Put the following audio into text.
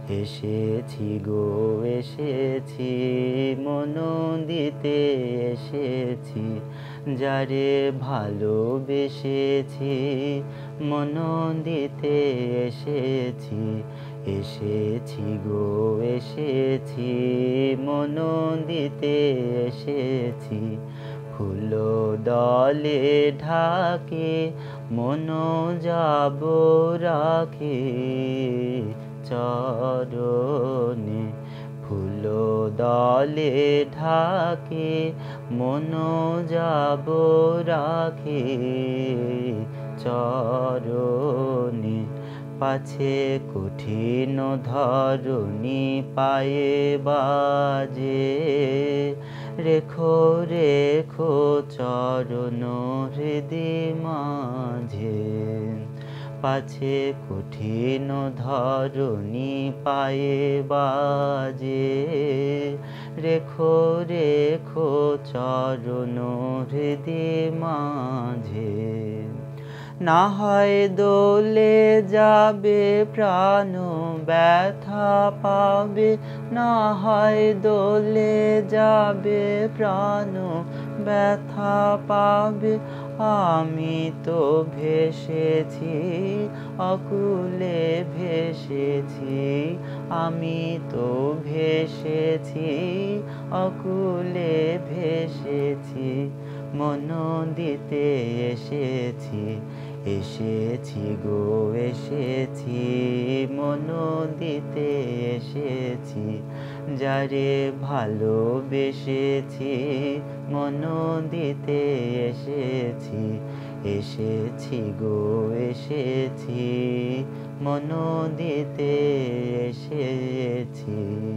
এসেছি গো এসেছি, মন দিতে এসেছি, যারে ভালোবেসেছি মন দিতে এসেছি। এসেছি গো এসেছি, মন দিতে এসেছি, ফুল দলে ঢাকে মন যাব রাখে চরণে। ফুল দলে ঢাকে মন যাব রাখে চরণে। পাছে কঠিন ধরণী পায়ে বাজে, রেখো রেখো চরণ হৃদয় মাঝে। পাছে কঠিন ধরণী পায়ে বাজে, রেখো রেখো চরণ হৃদয় মাঝে। না হয় দোলে যাবে প্রাণ ব্যথা পাবে, না হয় দোলে যাবে প্রাণ ব্যথা পাবে। আমি তো ভেসেছি অকুলে ভেসেছি, আমি তো ভেসেছি অকুলে ভেসেছি, মন দিতে এসেছি। এসেছি গো এসেছি, মন দিতে এসেছি, যারে ভালোবেসেছি মন দিতে এসেছি। এসেছি গো এসেছি, মন দিতে এসেছি।